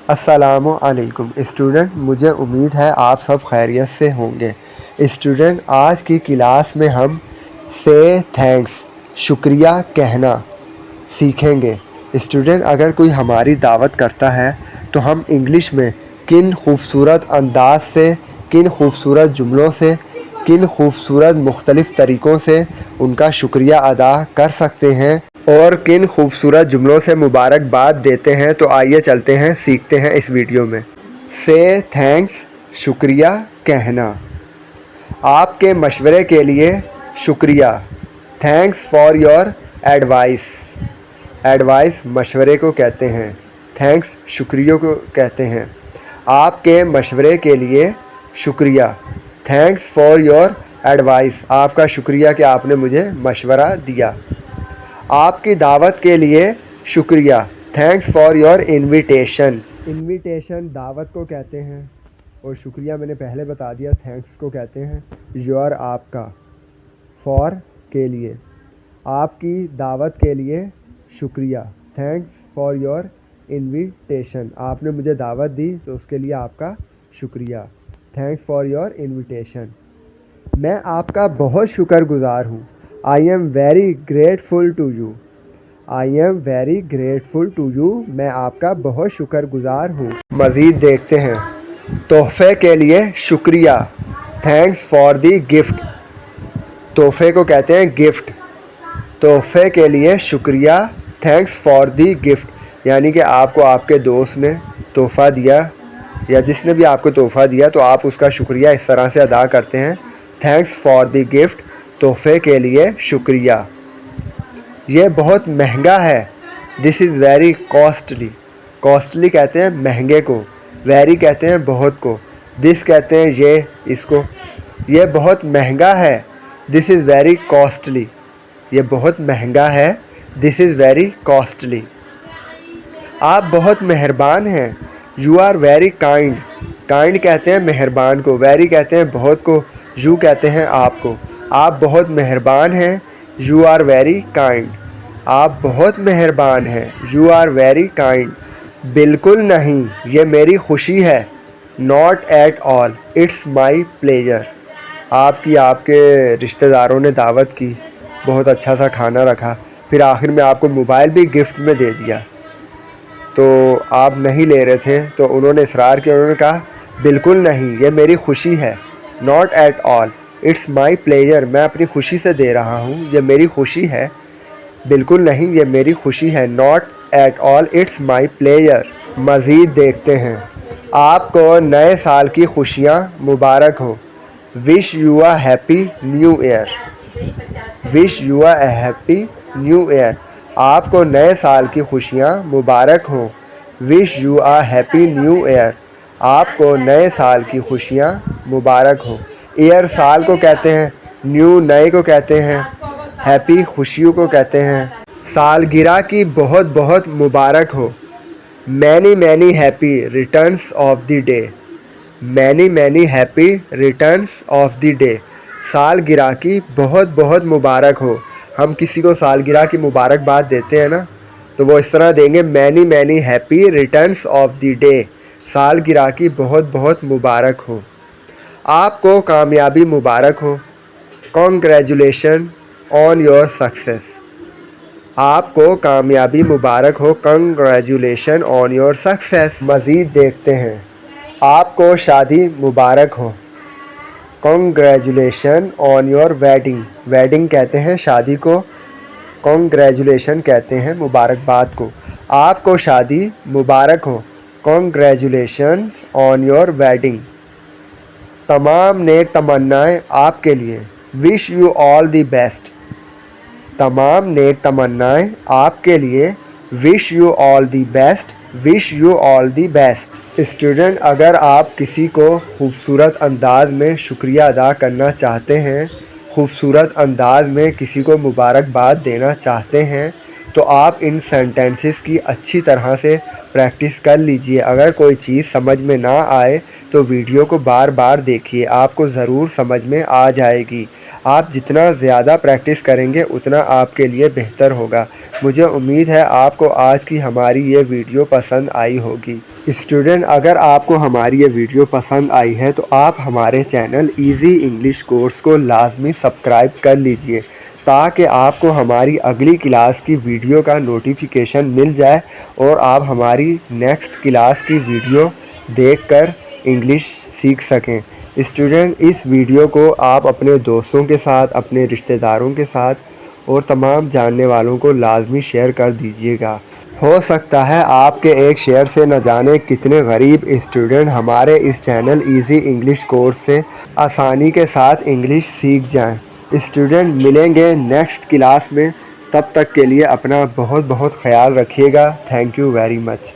السلام علیکم اسٹوڈنٹ، مجھے امید ہے آپ سب خیریت سے ہوں گے۔ اسٹوڈنٹ، آج کی کلاس میں ہم سے تھینکس شکریہ کہنا سیکھیں گے۔ اسٹوڈنٹ، اگر کوئی ہماری دعوت کرتا ہے تو ہم انگلش میں کن خوبصورت انداز سے، کن خوبصورت جملوں سے، کن خوبصورت مختلف طریقوں سے ان کا شکریہ ادا کر سکتے ہیں اور کن خوبصورت جملوں سے مبارکباد دیتے ہیں، تو آئیے چلتے ہیں، سیکھتے ہیں اس ویڈیو میں۔ سے تھینکس شکریہ کہنا۔ آپ کے مشورے کے لیے شکریہ۔ Thanks for your advice. Advice مشورے کو کہتے ہیں، تھینکس شکریہ کو کہتے ہیں۔ آپ کے مشورے کے لیے شکریہ۔ تھینکس فار یور ایڈوائس، آپ کا شکریہ کہ آپ نے مجھے مشورہ دیا۔ آپ کی دعوت کے لیے شکریہ۔ Thanks for your invitation. Invitation دعوت کو کہتے ہیں اور شکریہ میں نے پہلے بتا دیا، تھینکس کو کہتے ہیں یور آپ کا، فار کے لیے۔ آپ کی دعوت کے لیے شکریہ۔ تھینکس فار یور انویٹیشن، آپ نے مجھے دعوت دی تو اس کے لیے آپ کا شکریہ۔ Thanks for your invitation. میں آپ کا بہت شکر گزار ہوں۔ I am very grateful to you. I am very grateful to you, میں آپ کا بہت شکر گزار ہوں۔ مزید دیکھتے ہیں۔ تحفے کے لیے شکریہ۔ Thanks for the gift. تحفے کو کہتے ہیں گفٹ۔ تحفے کے لیے شکریہ۔ تھینکس فار دی گفٹ، یعنی کہ آپ کو آپ کے دوست نے تحفہ دیا یا جس نے بھی آپ کو تحفہ دیا تو آپ اس کا شکریہ اس طرح سے ادا کرتے ہیں، تھینکس فار دی گفٹ، تحفے کے لیے شکریہ۔ یہ بہت مہنگا ہے۔ This is very costly. Costly کہتے ہیں مہنگے کو، ویری کہتے ہیں بہت کو، دس کہتے ہیں یہ، اس کو۔ یہ بہت مہنگا ہے۔ This is very costly. یہ بہت مہنگا ہے۔ This is very costly. آپ بہت مہربان ہیں۔ You are very kind. Kind کہتے ہیں مہربان کو، ویری کہتے ہیں بہت کو، یو کہتے ہیں آپ کو۔ آپ بہت مہربان ہیں۔ You are very kind. آپ بہت مہربان ہیں۔ You are very kind. بالکل نہیں، یہ میری خوشی ہے۔ Not at all, it's my pleasure. آپ کے رشتہ داروں نے دعوت کی، بہت اچھا سا کھانا رکھا، پھر آخر میں آپ کو موبائل بھی گفٹ میں دے دیا، تو آپ نہیں لے رہے تھے تو انہوں نے اصرار کیا، انہوں نے کہا بالکل نہیں، یہ میری خوشی ہے۔ Not at all, it's my pleasure, میں اپنی خوشی سے دے رہا ہوں، یہ میری خوشی ہے۔ بالکل نہیں، یہ میری خوشی ہے۔ Not at all, it's my pleasure. مزید دیکھتے ہیں۔ آپ کو نئے سال کی خوشیاں مبارک ہو۔ Wish you a happy new year. Wish you a happy new year, آپ کو نئے سال کی خوشیاں مبارک ہوں۔ Wish you a happy new year, آپ کو نئے سال کی خوشیاں مبارک ہوں۔ ایئر سال کو کہتے ہیں، نیو نئے کو کہتے ہیں، ہیپی خوشیوں کو کہتے ہیں۔ سالگرہ کی بہت بہت مبارک ہو۔ Many many happy returns of the day. Many many happy returns of the day, سالگرہ کی بہت بہت مبارک ہو۔ ہم کسی کو سالگرہ کی مبارکباد دیتے ہیں نا، تو وہ اس طرح دیں گے، many many happy returns of the day, سالگرہ کی بہت بہت مبارک ہو۔ آپ کو کامیابی مبارک ہو۔ Congratulation on your success. آپ کو کامیابی مبارک ہو۔ Congratulation on your success. مزید دیکھتے ہیں۔ آپ کو شادی مبارک ہو۔ Congratulation on your wedding. Wedding کہتے ہیں شادی کو، کنگریچولیشن کہتے ہیں مبارکباد کو۔ آپ کو شادی مبارک ہو۔ Congratulation on your wedding. تمام نیک تمنائیں آپ کے لیے۔ Wish you all the best. تمام نیک تمنائیں آپ کے لیے۔ Wish you all the best. Wish you all the best. Student, اگر آپ کسی کو خوبصورت انداز میں شکریہ ادا کرنا چاہتے ہیں، خوبصورت انداز میں کسی کو مبارکباد دینا چاہتے ہیں، تو آپ ان سینٹنسز کی اچھی طرح سے پریکٹس کر لیجئے۔ اگر کوئی چیز سمجھ میں نہ آئے تو ویڈیو کو بار بار دیکھیے، آپ کو ضرور سمجھ میں آ جائے گی۔ آپ جتنا زیادہ پریکٹس کریں گے اتنا آپ کے لیے بہتر ہوگا۔ مجھے امید ہے آپ کو آج کی ہماری یہ ویڈیو پسند آئی ہوگی۔ اسٹوڈنٹ، اگر آپ کو ہماری یہ ویڈیو پسند آئی ہے تو آپ ہمارے چینل ایزی انگلش کورس کو لازمی سبسکرائب کر لیجئے تاکہ آپ کو ہماری اگلی کلاس کی ویڈیو کا نوٹیفیکیشن مل جائے اور آپ ہماری نیکسٹ کلاس کی ویڈیو دیکھ کر انگلش سیکھ سکیں۔ اسٹوڈنٹ، اس ویڈیو کو آپ اپنے دوستوں کے ساتھ، اپنے رشتہ داروں کے ساتھ اور تمام جاننے والوں کو لازمی شیئر کر دیجیے گا۔ ہو سکتا ہے آپ کے ایک شیئر سے نہ جانے کتنے غریب اسٹوڈنٹ ہمارے اس چینل ایزی انگلش کورس سے آسانی کے ساتھ انگلش سیکھ جائیں۔ اسٹوڈنٹ، ملیں گے نیکسٹ کلاس میں، تب تک کے لیے اپنا بہت بہت خیال رکھیے گا۔ Thank you very much.